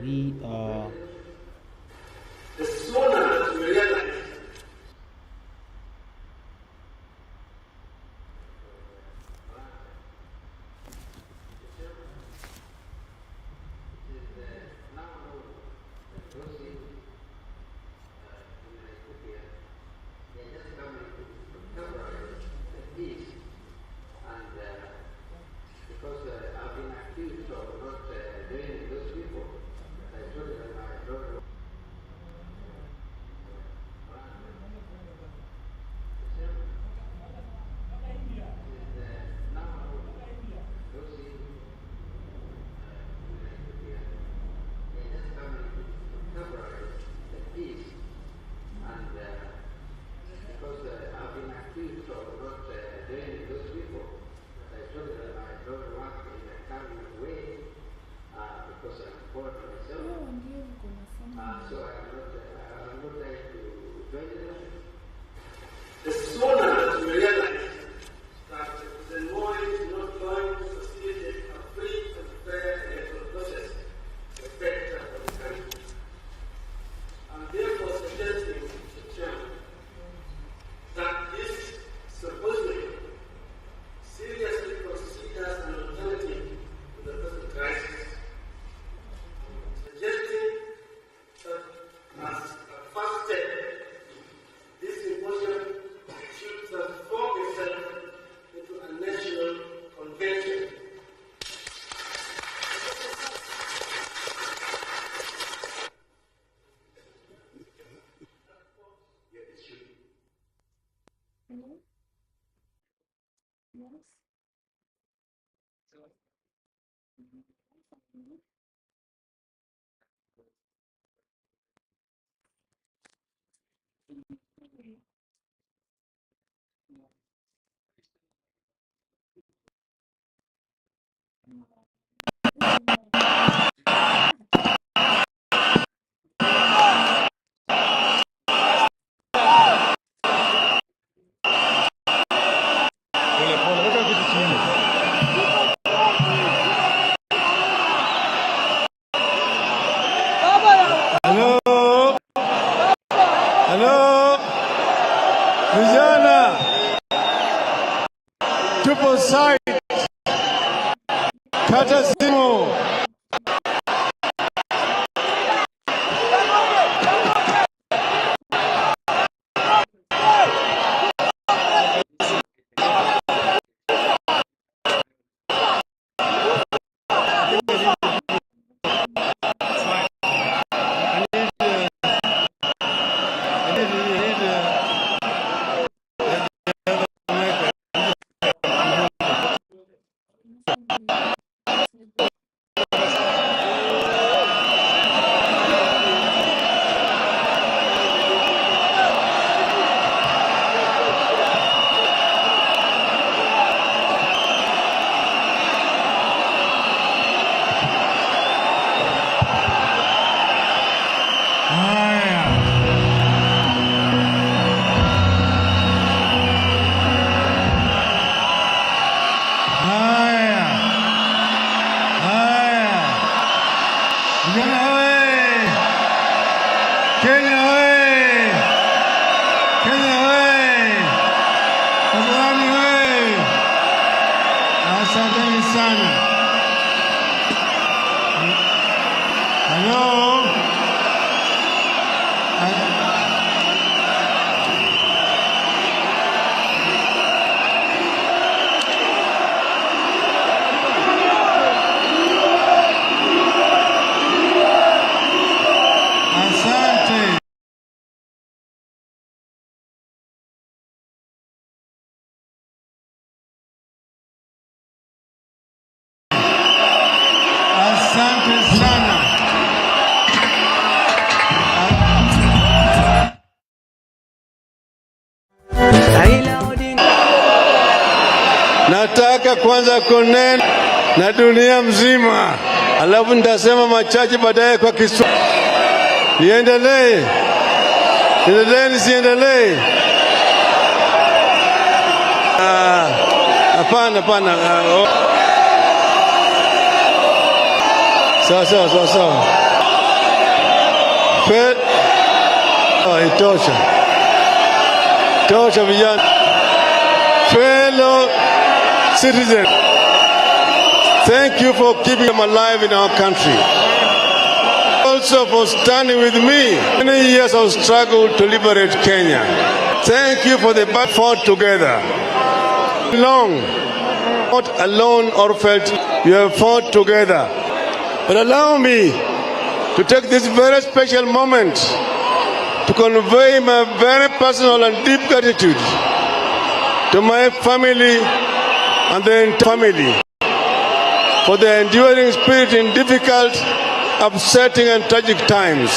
we the sooner that we realize the sooner that we realize that the law is not going to facilitate a free and fair electoral process, the better for the country. I'm therefore suggesting to the Chairman that this supposedly seriously considers an alternative to the present crisis, suggesting that as a first step, this symposium should transform itself into a national convention. Vijana, tupo site, kata simu. Asanteni sana. Hello. Asante. Asante sana. Nataka kwanza kunena na dunia mzima, alafu nitasema machache baadaye kwa Kiswahili. Niendelee? Niendelee nisiendelee? Hapana. Sawa. Itosha. Tosha vijana. Fellow citizens, thank you for keeping them alive in our country. Also for standing with me. Many years of struggle to liberate Kenya. Thank you for the battle fought together. Long, not alone or felt, you have fought together. But allow me to take this very special moment to convey my very personal and deep gratitude to my family and the entire family for their enduring spirit in difficult, upsetting and tragic times.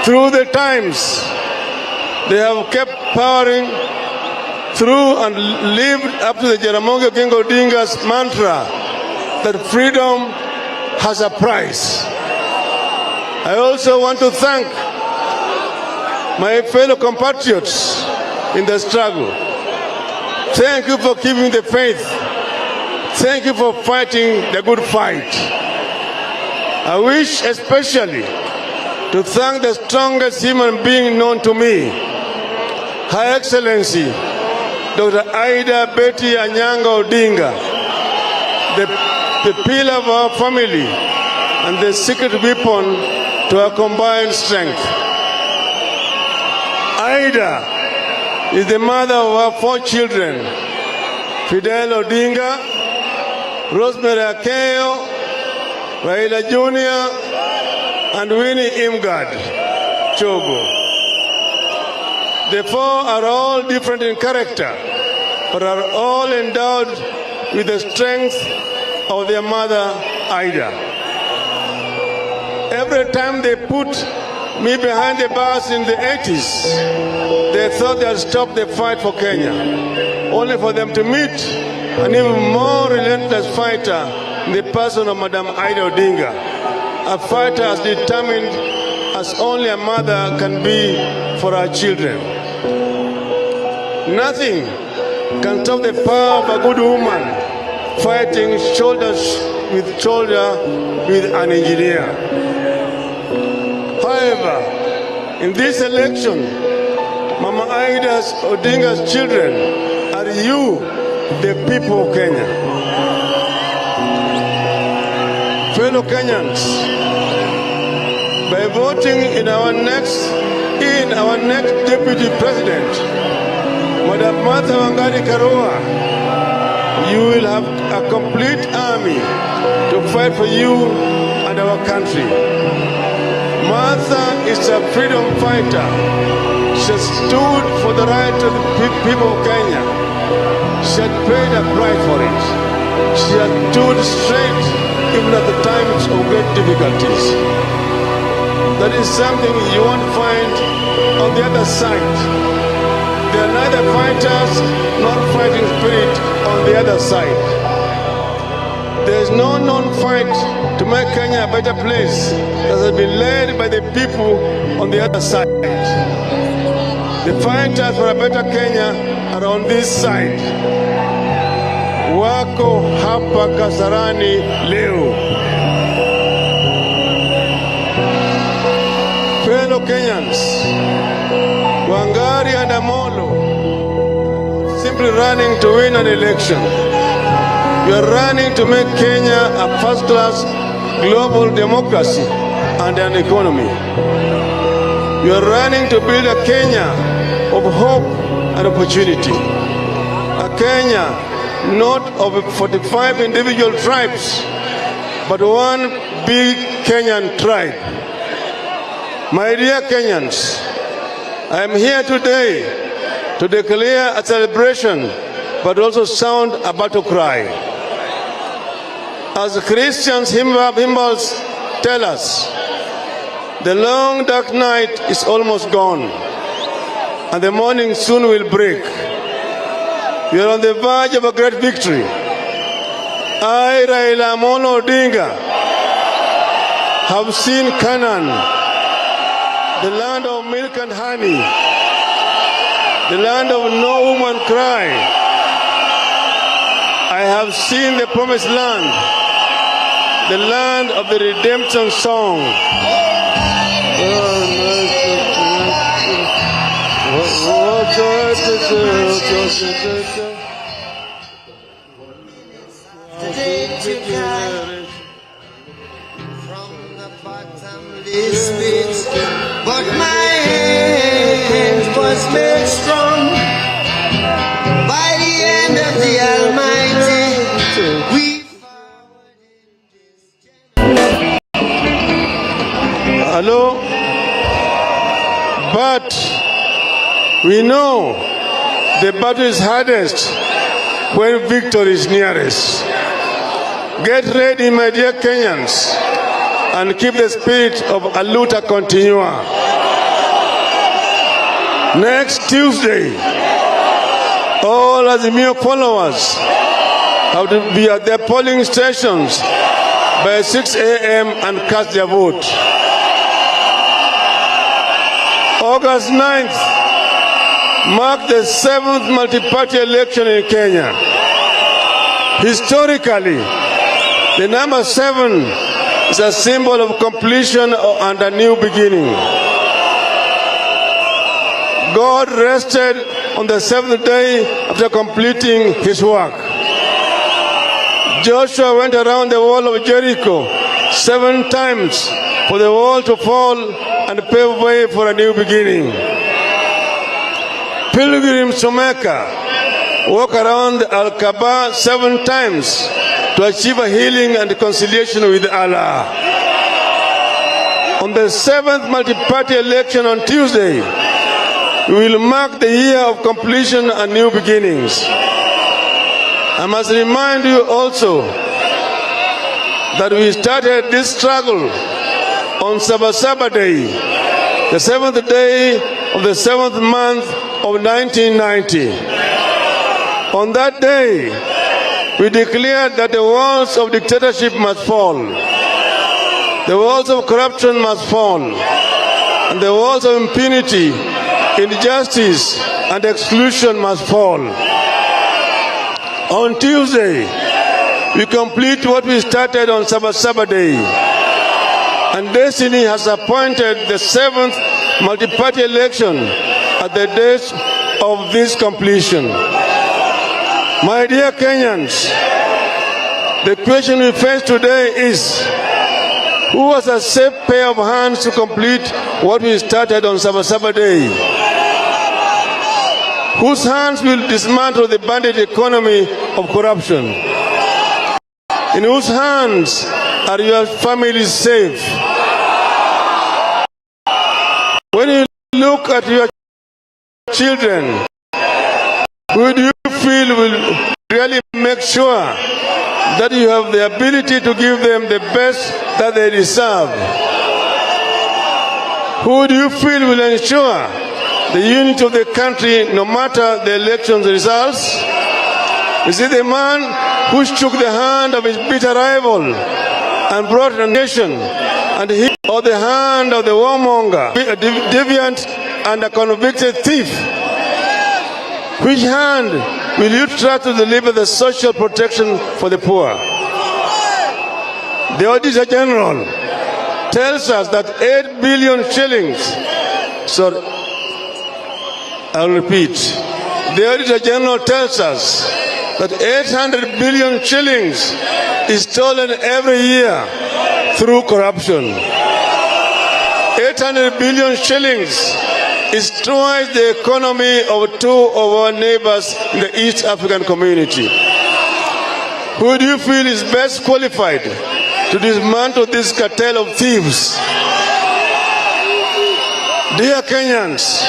Through the times, they have kept powering through and lived up to the Jaramogi Oginga Odinga's mantra that freedom has a price. I also want to thank my fellow compatriots in the struggle. Thank you for keeping the faith. Thank you for fighting the good fight. I wish especially to thank the strongest human being known to me, Her Excellency Dr. Aida Betty Anyanga Odinga, the pillar of our family and the secret weapon to our combined strength. Aida is the mother of our 4 children, Fidel Odinga, Rosemary Akeyo, Raila Jr., and Winnie Imgad Chogo. The 4 are all different in character, but are all endowed with the strength of their mother, Aida. Every time they put me behind the bars in the 80s, they thought they'd stop the fight for Kenya, only for them to meet an even more relentless fighter in the person of Madam Aida Odinga, a fighter as determined as only a mother can be for her children. Nothing can stop the power of a good woman fighting shoulder with shoulder with an engineer. However, in this election, Mama Aida Odinga's children are you, the people of Kenya. Fellow Kenyans, by voting in our next deputy president, Madam Martha Wangari Karua, you will have a complete army to fight for you and our country. Martha is a freedom fighter. She stood for the right of the people of Kenya. She had paid a price for it. She had stood straight even at the times of great difficulties. That is something you won't find on the other side. There are neither fighters nor fighting spirit on the other side. There is no known fight to make Kenya a better place that has been led by the people on the other side. The fighters for a better Kenya are on this side. Wako hapa Kasarani leo. Fellow Kenyans, Wangari and Amollo simply running to win an election. You are running to make Kenya a first-class global democracy and an economy. You are running to build a Kenya of hope and opportunity. A Kenya not of 45 individual tribes, but one big Kenyan tribe. My dear Kenyans, I am here today to declare a celebration, but also sound a battle cry. As Christians hymnals tell us, the long dark night is almost gone, and the morning soon will break. We are on the verge of a great victory. I, Raila Amollo Odinga, have seen Canaan, the land of milk and honey, the land of no woman cry. I have seen the promised land, the land of the redemption song. Oh, From the bottomless pit, but my hand was made strong by the hand of the Almighty. We forward in this Hello? But we know the battle is hardest when victory is nearest. Get ready, my dear Kenyans, and keep the spirit of a luta continua. Next Tuesday, all Azimio followers have to be at their polling stations by 6 a.m. and cast their vote. August 9th marked the 7th multi-party election in Kenya. Historically, the number 7 is a symbol of completion and a new beginning. God rested on the 7th day after completing his work. Joshua went around the wall of Jericho 7 times for the wall to fall and pave way for a new beginning. Pilgrims to Mecca walk around Al-Kaaba 7 times to achieve a healing and reconciliation with Allah. On the 7th multi-party election on Tuesday, we will mark the year of completion and new beginnings. I must remind you also that we started this struggle on Sabasaba Day, the 7th day of the 7th month of 1990. On that day, we declared that the walls of dictatorship must fall, the walls of corruption must fall, and the walls of impunity, injustice, and exclusion must fall. On Tuesday, we complete what we started on Sabasaba Day, and destiny has appointed the 7th multi-party election at the date of this completion. My dear Kenyans, the question we face today is, who has a safe pair of hands to complete what we started on Sabasaba Day? Whose hands will dismantle the bandit economy of corruption? In whose hands are your families safe? When you look at your children, who do you feel will really make sure that you have the ability to give them the best that they deserve? Who do you feel will ensure the unity of the country no matter the election results? Is it the man who shook the hand of his bitter rival and brought a nation, and he, or the hand of the warmonger, a deviant and a convicted thief? Which hand will you try to deliver the social protection for the poor? The Auditor General tells us that 8 billion shillings, sorry, I'll repeat. The Auditor General tells us that 800 billion shillings is stolen every year through corruption. 800 billion shillings is twice the economy of 2 of our neighbors in the East African community. Who do you feel is best qualified to dismantle this cartel of thieves? Dear Kenyans,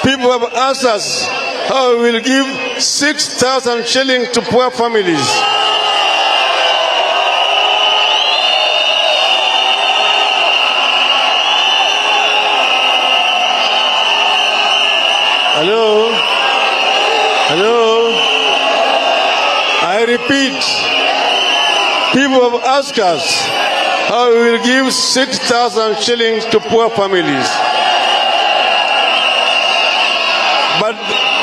people have asked us how we will give 6,000 shillings to poor families. Hello? Hello? I repeat, people have asked us how we will give 6,000 shillings to poor families.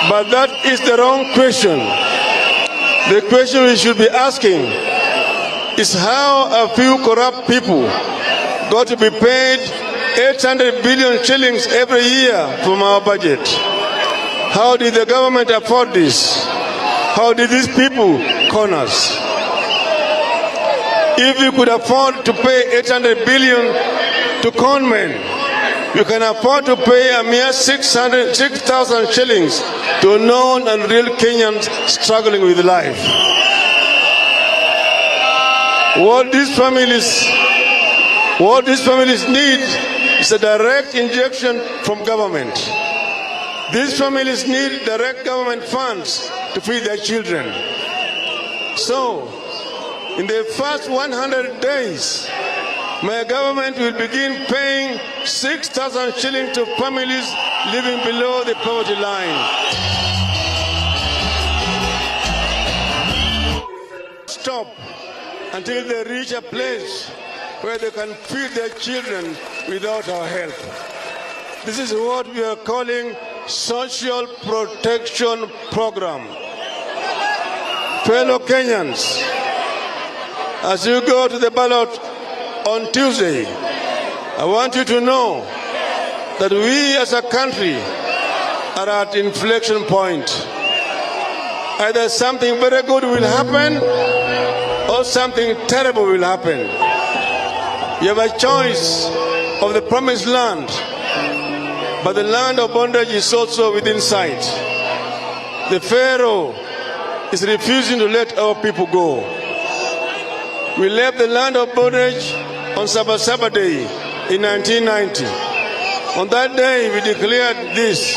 But that is the wrong question. The question we should be asking is how a few corrupt people got to be paid 800 billion shillings every year from our budget. How did the government afford this? How did these people con us? If you could afford to pay 800 billion to con men, you can afford to pay a mere 6,000 shillings to known and real Kenyans struggling with life. What these families need is a direct injection from government. These families need direct government funds to feed their children. So, in the first 100 days, my government will begin paying 6,000 shillings to families living below the poverty line. Stop until they reach a place where they can feed their children without our help. This is what we are calling Social Protection Program. Fellow Kenyans, as you go to the ballot on Tuesday, I want you to know that we as a country are at inflection point. Either something very good will happen or something terrible will happen. You have a choice of the promised land, but the land of bondage is also within sight. The Pharaoh is refusing to let our people go. We left the land of bondage on Sabasaba Day in 1990. On that day we declared this: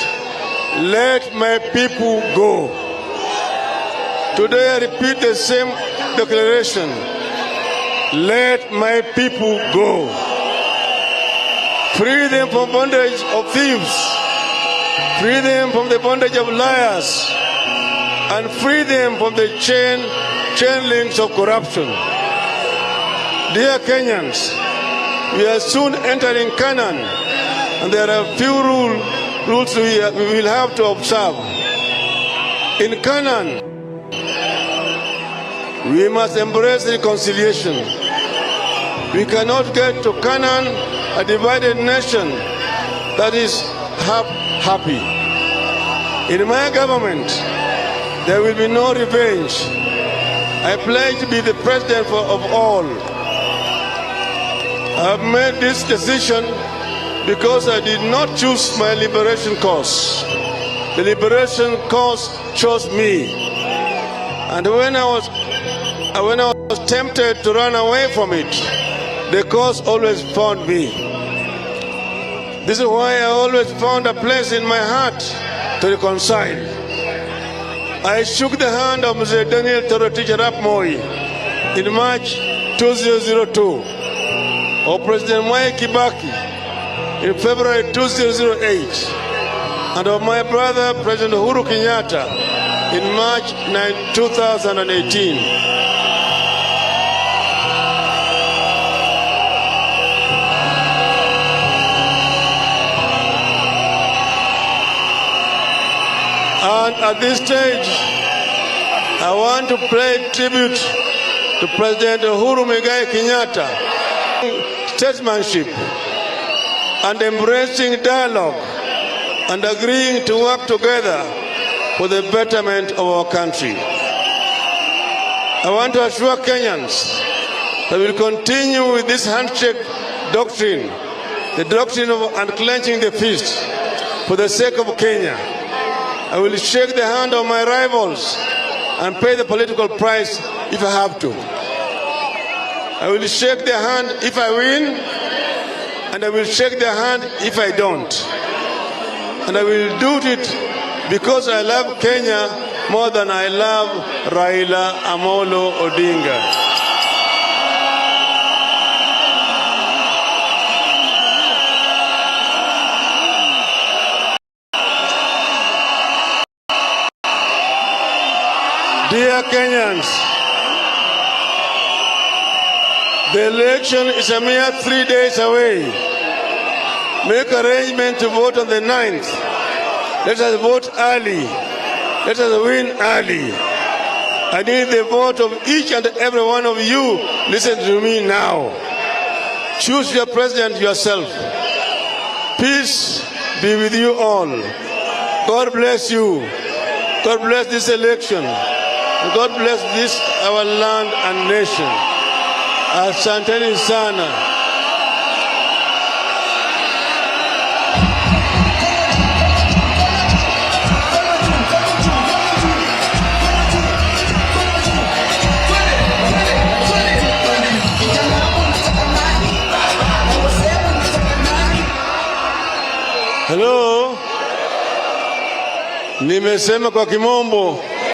let my people go. Today I repeat the same declaration: let my people go. Free them from bondage of thieves, free them from the bondage of liars, and free them from the chain links of corruption. Dear Kenyans, we are soon entering Canaan, and there are a few rules we will have to observe. In Canaan, we must embrace reconciliation. We cannot get to Canaan, a divided nation that is happy. In my government, there will be no revenge. I pledge to be the president of all. I have made this decision because I did not choose my liberation cause. The liberation cause chose me. And when I was tempted to run away from it, the cause always found me. This is why I always found a place in my heart to reconcile. I shook the hand of Mr. Daniel Torotich Arap Moi in March 2002, or President Mwai Kibaki in February 2008, and of my brother President Uhuru Kenyatta in March 2018. And at this stage, I want to pay tribute to President Uhuru Kenyatta, statesmanship and embracing dialogue and agreeing to work together for the betterment of our country. I want to assure Kenyans that we will continue with this handshake doctrine, the doctrine of unclenching the fist for the sake of Kenya. I will shake the hand of my rivals and pay the political price if I have to. I will shake their hand if I win, and I will shake their hand if I don't. And I will do it because I love Kenya more than I love Raila Amollo Odinga. Dear Kenyans, the election is a mere 3 days away. Make arrangements to vote on the 9th. Let us vote early. Let us win early. I need the vote of each and every one of you. Listen to me now. Choose your president yourself. Peace be with you all. God bless you. God bless this election. God bless this, our land and nation. Asanteni sana. Hello. Nimesema kwa kimombo.